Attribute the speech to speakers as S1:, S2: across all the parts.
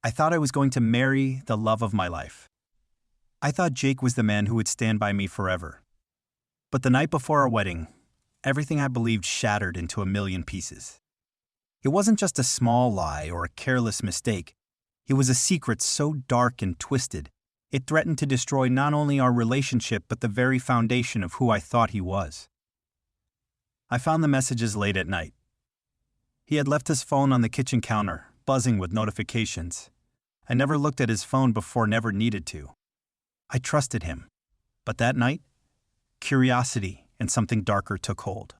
S1: I thought I was going to marry the love of my life. I thought Jake was the man who would stand by me forever. But the night before our wedding, everything I believed shattered into a million pieces. It wasn't just a small lie or a careless mistake. It was a secret so dark and twisted, it threatened to destroy not only our relationship but the very foundation of who I thought he was. I found the messages late at night. He had left his phone on the kitchen counter, buzzing with notifications. I never looked at his phone before, never needed to. I trusted him. But that night, curiosity and something darker took hold.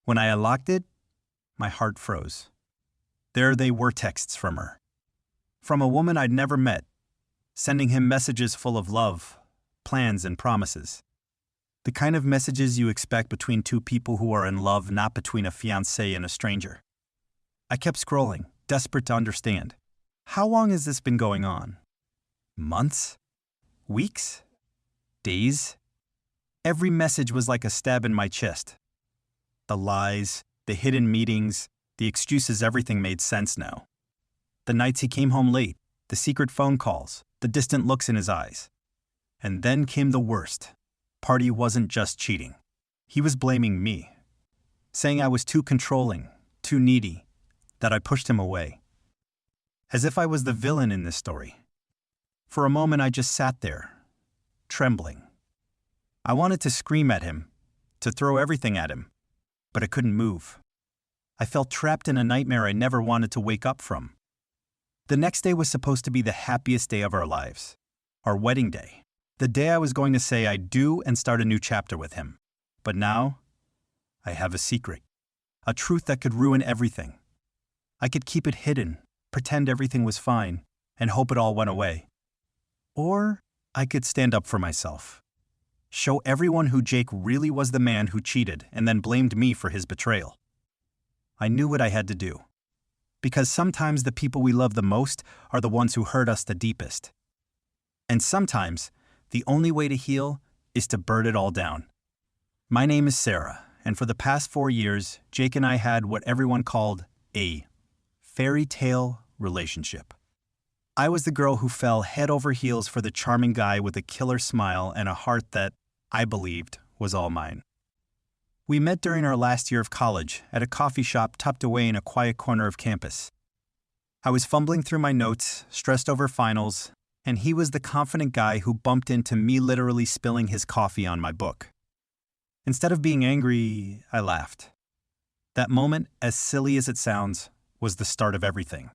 S1: When I unlocked it, my heart froze. There they were, texts from her. From a woman I'd never met, sending him messages full of love, plans, and promises. The kind of messages you expect between two people who are in love, not between a fiancé and a stranger. I kept scrolling, desperate to understand. How long has this been going on? Months? Weeks? Days? Every message was like a stab in my chest. The lies, the hidden meetings, the excuses, everything made sense now. The nights he came home late, the secret phone calls, the distant looks in his eyes. And then came the worst. Party wasn't just cheating. He was blaming me, saying I was too controlling, too needy, that I pushed him away. As if I was the villain in this story. For a moment I just sat there, trembling. I wanted to scream at him, to throw everything at him, but I couldn't move. I felt trapped in a nightmare I never wanted to wake up from. The next day was supposed to be the happiest day of our lives, our wedding day, the day I was going to say I do and start a new chapter with him. But now, I have a secret, a truth that could ruin everything. I could keep it hidden, pretend everything was fine, and hope it all went away. Or I could stand up for myself. Show everyone who Jake really was, the man who cheated and then blamed me for his betrayal. I knew what I had to do. Because sometimes the people we love the most are the ones who hurt us the deepest. And sometimes, the only way to heal is to burn it all down. My name is Sara, and for the past 4 years, Jake and I had what everyone called a fairy tale relationship. I was the girl who fell head over heels for the charming guy with a killer smile and a heart that, I believed, was all mine. We met during our last year of college at a coffee shop tucked away in a quiet corner of campus. I was fumbling through my notes, stressed over finals, and he was the confident guy who bumped into me, literally spilling his coffee on my book. Instead of being angry, I laughed. That moment, as silly as it sounds, was the start of everything.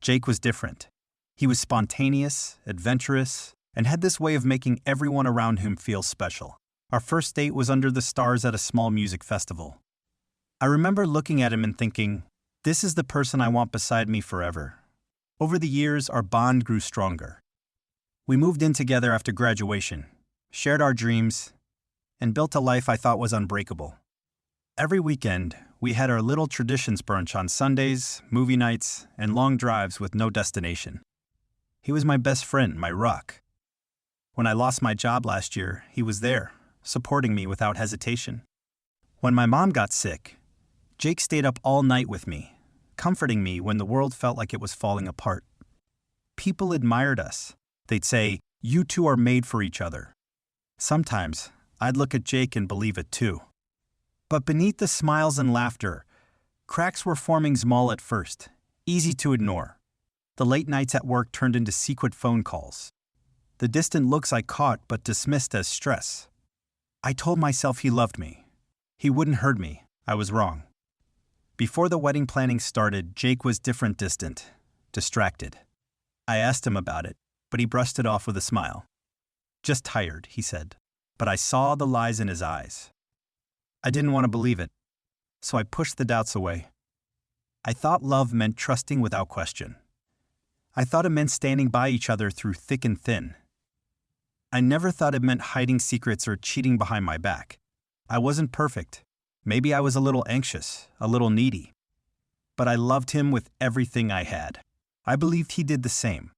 S1: Jake was different. He was spontaneous, adventurous, and had this way of making everyone around him feel special. Our first date was under the stars at a small music festival. I remember looking at him and thinking, this is the person I want beside me forever. Over the years, our bond grew stronger. We moved in together after graduation, shared our dreams, and built a life I thought was unbreakable. Every weekend, we had our little traditions: brunch on Sundays, movie nights, and long drives with no destination. He was my best friend, my rock. When I lost my job last year, he was there, supporting me without hesitation. When my mom got sick, Jake stayed up all night with me, comforting me when the world felt like it was falling apart. People admired us. They'd say, "You two are made for each other." Sometimes, I'd look at Jake and believe it too. But beneath the smiles and laughter, cracks were forming, small at first, easy to ignore. The late nights at work turned into secret phone calls. The distant looks I caught but dismissed as stress. I told myself he loved me. He wouldn't hurt me. I was wrong. Before the wedding planning started, Jake was different, distant, distracted. I asked him about it, but he brushed it off with a smile. "Just tired," he said, but I saw the lies in his eyes. I didn't want to believe it, so I pushed the doubts away. I thought love meant trusting without question. I thought it meant standing by each other through thick and thin. I never thought it meant hiding secrets or cheating behind my back. I wasn't perfect. Maybe I was a little anxious, a little needy. But I loved him with everything I had. I believed he did the same.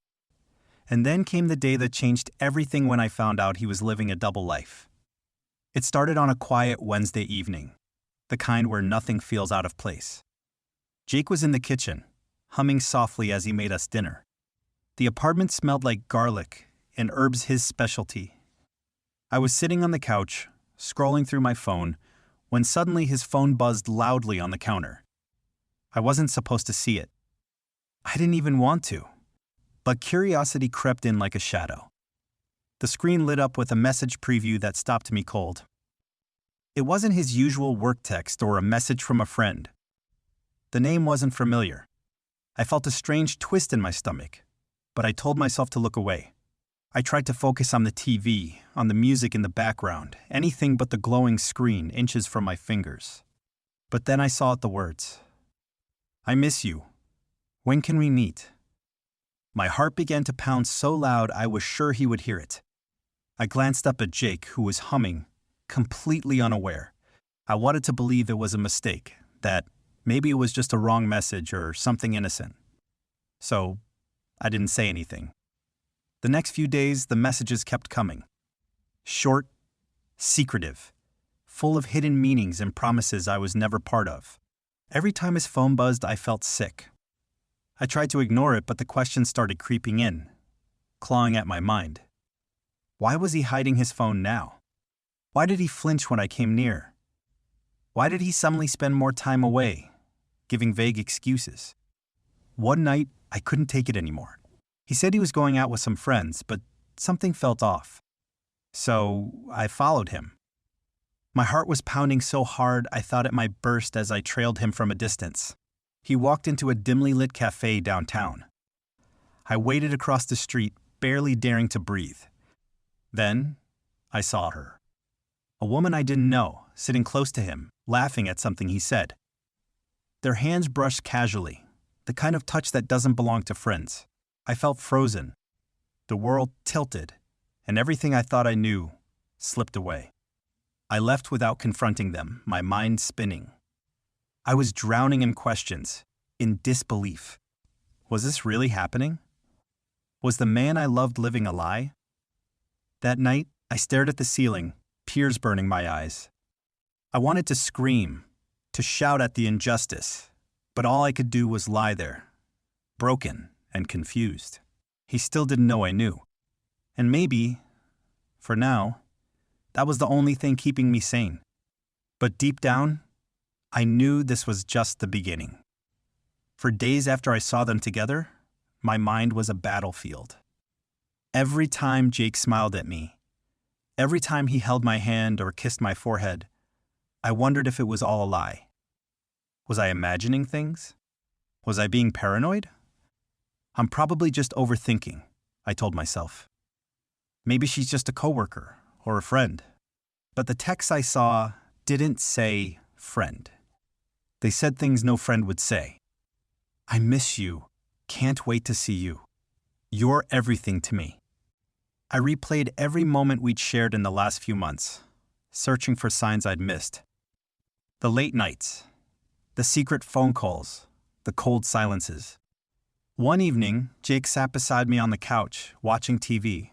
S1: And then came the day that changed everything, when I found out he was living a double life. It started on a quiet Wednesday evening, the kind where nothing feels out of place. Jake was in the kitchen, humming softly as he made us dinner. The apartment smelled like garlic and herbs his specialty. I was sitting on the couch, scrolling through my phone, when suddenly his phone buzzed loudly on the counter. I wasn't supposed to see it. I didn't even want to. But curiosity crept in like a shadow. The screen lit up with a message preview that stopped me cold. It wasn't his usual work text or a message from a friend. The name wasn't familiar. I felt a strange twist in my stomach, but I told myself to look away. I tried to focus on the TV, on the music in the background, anything but the glowing screen inches from my fingers. But then I saw the words. I miss you. When can we meet? My heart began to pound so loud I was sure he would hear it. I glanced up at Jake, who was humming, completely unaware. I wanted to believe it was a mistake, that maybe it was just a wrong message or something innocent. So, I didn't say anything. The next few days, the messages kept coming. Short, secretive, full of hidden meanings and promises I was never part of. Every time his phone buzzed, I felt sick. I tried to ignore it, but the questions started creeping in, clawing at my mind. Why was he hiding his phone now? Why did he flinch when I came near? Why did he suddenly spend more time away, giving vague excuses? One night, I couldn't take it anymore. He said he was going out with some friends, but something felt off. So, I followed him. My heart was pounding so hard I thought it might burst as I trailed him from a distance. He walked into a dimly lit cafe downtown. I waited across the street, barely daring to breathe. Then, I saw her. A woman I didn't know, sitting close to him, laughing at something he said. Their hands brushed casually, the kind of touch that doesn't belong to friends. I felt frozen. The world tilted, and everything I thought I knew slipped away. I left without confronting them, my mind spinning. I was drowning in questions, in disbelief. Was this really happening? Was the man I loved living a lie? That night, I stared at the ceiling, tears burning my eyes. I wanted to scream, to shout at the injustice, but all I could do was lie there, broken and confused. He still didn't know I knew. And maybe, for now, that was the only thing keeping me sane. But deep down, I knew this was just the beginning. For days after I saw them together, my mind was a battlefield. Every time Jake smiled at me, every time he held my hand or kissed my forehead, I wondered if it was all a lie. Was I imagining things? Was I being paranoid? I'm probably just overthinking, I told myself. Maybe she's just a coworker or a friend. But the texts I saw didn't say friend. They said things no friend would say. I miss you. Can't wait to see you. You're everything to me. I replayed every moment we'd shared in the last few months, searching for signs I'd missed. The late nights, the secret phone calls, the cold silences. One evening, Jake sat beside me on the couch, watching TV,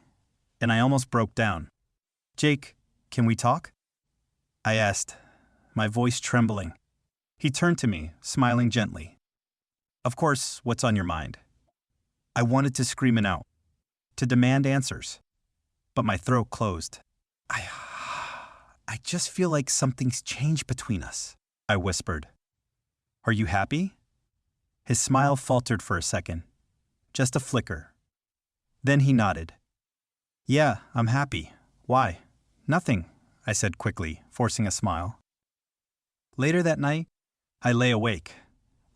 S1: and I almost broke down. Jake, can we talk? I asked, my voice trembling. He turned to me, smiling gently. Of course, what's on your mind? I wanted to scream it out, to demand answers, but my throat closed. I just feel like something's changed between us, I whispered. Are you happy? His smile faltered for a second, just a flicker. Then he nodded. Yeah, I'm happy. Why? Nothing, I said quickly, forcing a smile. Later that night, I lay awake,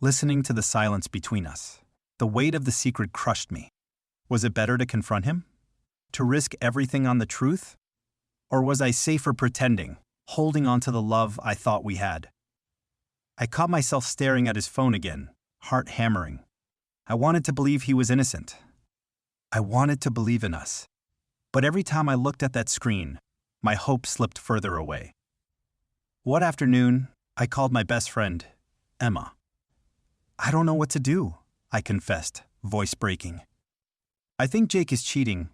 S1: listening to the silence between us. The weight of the secret crushed me. Was it better to confront him? To risk everything on the truth? Or was I safer pretending, holding on to the love I thought we had? I caught myself staring at his phone again, heart hammering. I wanted to believe he was innocent. I wanted to believe in us. But every time I looked at that screen, my hope slipped further away. One afternoon, I called my best friend, Emma. I don't know what to do, I confessed, voice breaking. I think Jake is cheating,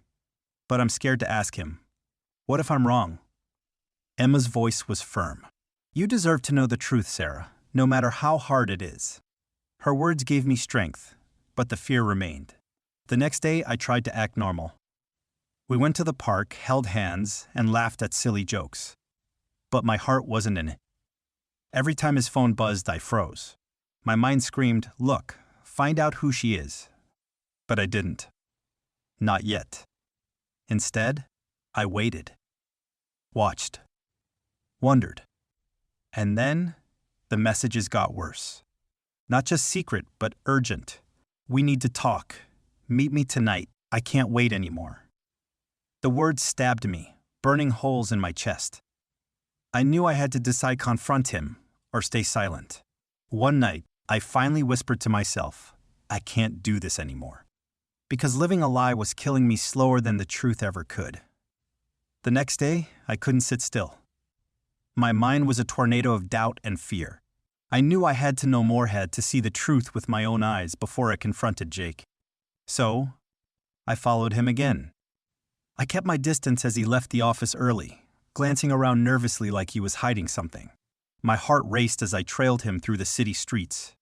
S1: but I'm scared to ask him. What if I'm wrong? Emma's voice was firm. You deserve to know the truth, Sara, no matter how hard it is. Her words gave me strength, but the fear remained. The next day, I tried to act normal. We went to the park, held hands, and laughed at silly jokes. But my heart wasn't in it. Every time his phone buzzed, I froze. My mind screamed, "Look, find out who she is." But I didn't. Not yet. Instead, I waited. Watched. Wondered. And then, the messages got worse. Not just secret, but urgent. "We need to talk. Meet me tonight. I can't wait anymore." The words stabbed me, burning holes in my chest. I knew I had to decide confront him or stay silent. One night, I finally whispered to myself, "I can't do this anymore." Because living a lie was killing me slower than the truth ever could. The next day, I couldn't sit still. My mind was a tornado of doubt and fear. I knew I had to know more to see the truth with my own eyes before I confronted Jake. So, I followed him again. I kept my distance as he left the office early, glancing around nervously like he was hiding something. My heart raced as I trailed him through the city streets.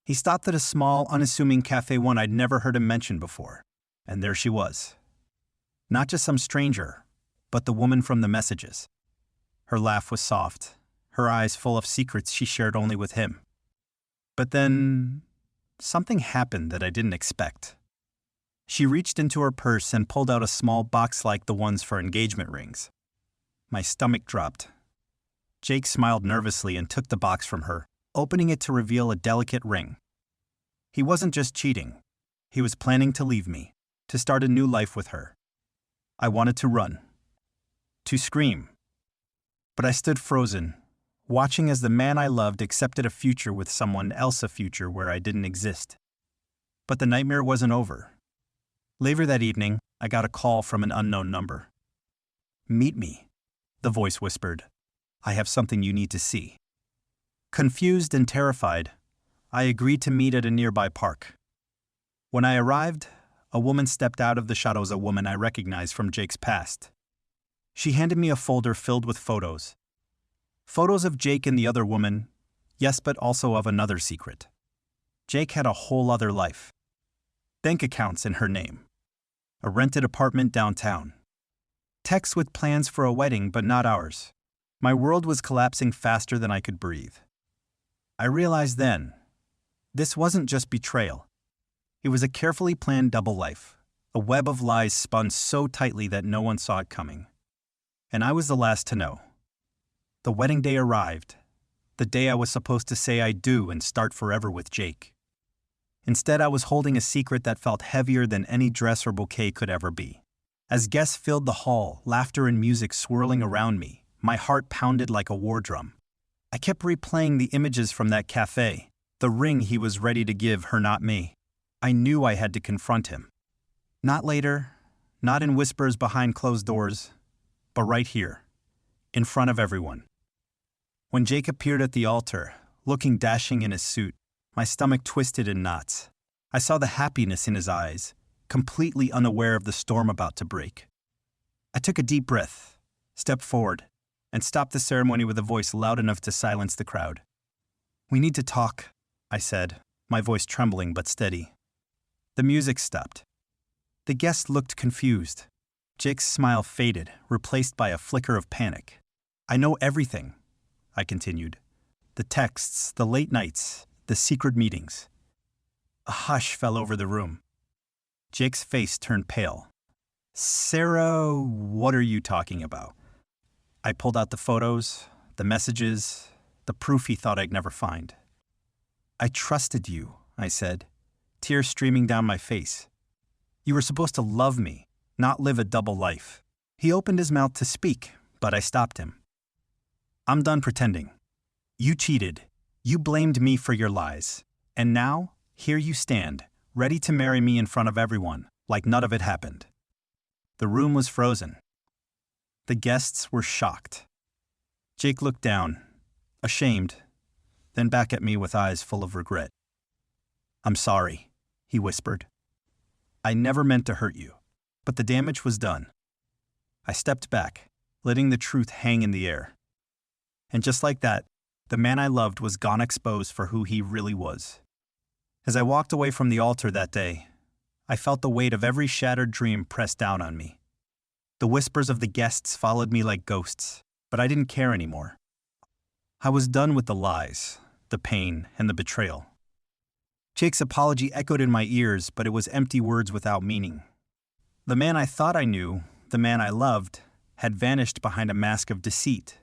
S1: He stopped at a small, unassuming cafe, one I'd never heard him mention before. And there she was. Not just some stranger, but the woman from the messages. Her laugh was soft, her eyes full of secrets she shared only with him. But then, something happened that I didn't expect. She reached into her purse and pulled out a small box like the ones for engagement rings. My stomach dropped. Jake smiled nervously and took the box from her, opening it to reveal a delicate ring. He wasn't just cheating. He was planning to leave me, to start a new life with her. I wanted to run, to scream. But I stood frozen, watching as the man I loved accepted a future with someone else, a future where I didn't exist. But the nightmare wasn't over. Later that evening, I got a call from an unknown number. "Meet me," the voice whispered. "I have something you need to see." Confused and terrified, I agreed to meet at a nearby park. When I arrived, a woman stepped out of the shadows, a woman I recognized from Jake's past. She handed me a folder filled with photos. Photos of Jake and the other woman, yes, but also of another secret. Jake had a whole other life. Bank accounts in her name. A rented apartment downtown. Texts with plans for a wedding, but not ours. My world was collapsing faster than I could breathe. I realized then, this wasn't just betrayal. It was a carefully planned double life, a web of lies spun so tightly that no one saw it coming. And I was the last to know. The wedding day arrived, the day I was supposed to say I do and start forever with Jake. Instead, I was holding a secret that felt heavier than any dress or bouquet could ever be. As guests filled the hall, laughter and music swirling around me, my heart pounded like a war drum. I kept replaying the images from that cafe, the ring he was ready to give her, not me. I knew I had to confront him. Not later, not in whispers behind closed doors, but right here, in front of everyone. When Jake appeared at the altar, looking dashing in his suit, my stomach twisted in knots. I saw the happiness in his eyes, completely unaware of the storm about to break. I took a deep breath, stepped forward, and stopped the ceremony with a voice loud enough to silence the crowd. "We need to talk," I said, my voice trembling but steady. The music stopped. The guests looked confused. Jake's smile faded, replaced by a flicker of panic. "I know everything," I continued. "The texts, the late nights, the secret meetings." A hush fell over the room. Jake's face turned pale. "Sara, what are you talking about?" I pulled out the photos, the messages, the proof he thought I'd never find. "I trusted you," I said, tears streaming down my face. "You were supposed to love me, not live a double life." He opened his mouth to speak, but I stopped him. "I'm done pretending. You cheated. You blamed me for your lies. And now, here you stand, ready to marry me in front of everyone, like none of it happened." The room was frozen. The guests were shocked. Jake looked down, ashamed, then back at me with eyes full of regret. "I'm sorry," he whispered. "I never meant to hurt you, but the damage was done." I stepped back, letting the truth hang in the air. And just like that, the man I loved was gone, exposed for who he really was. As I walked away from the altar that day, I felt the weight of every shattered dream press down on me. The whispers of the guests followed me like ghosts, but I didn't care anymore. I was done with the lies, the pain, and the betrayal. Jake's apology echoed in my ears, but it was empty words without meaning. The man I thought I knew, the man I loved, had vanished behind a mask of deceit.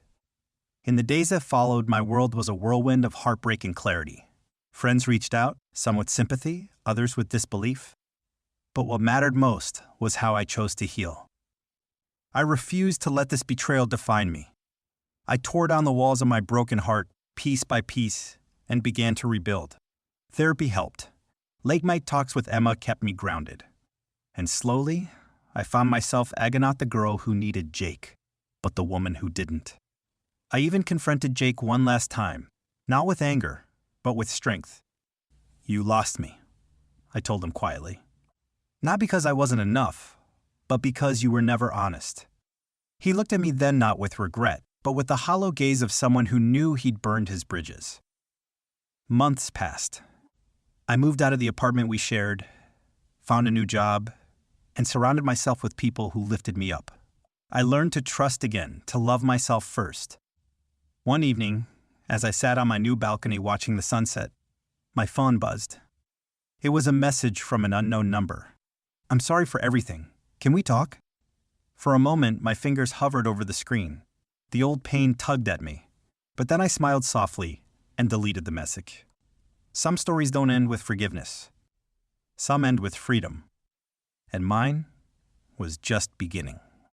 S1: In the days that followed, my world was a whirlwind of heartbreak and clarity. Friends reached out, some with sympathy, others with disbelief. But what mattered most was how I chose to heal. I refused to let this betrayal define me. I tore down the walls of my broken heart, piece by piece, and began to rebuild. Therapy helped. Late night talks with Emma kept me grounded. And slowly, I found myself not the girl who needed Jake, but the woman who didn't. I even confronted Jake one last time, not with anger, but with strength. "You lost me," I told him quietly. "Not because I wasn't enough, but because you were never honest." He looked at me then not with regret, but with the hollow gaze of someone who knew he'd burned his bridges. Months passed. I moved out of the apartment we shared, found a new job, and surrounded myself with people who lifted me up. I learned to trust again, to love myself first. One evening, as I sat on my new balcony watching the sunset, my phone buzzed. It was a message from an unknown number. "I'm sorry for everything. Can we talk?" For a moment, my fingers hovered over the screen. The old pain tugged at me. But then I smiled softly and deleted the message. Some stories don't end with forgiveness. Some end with freedom. And mine was just beginning.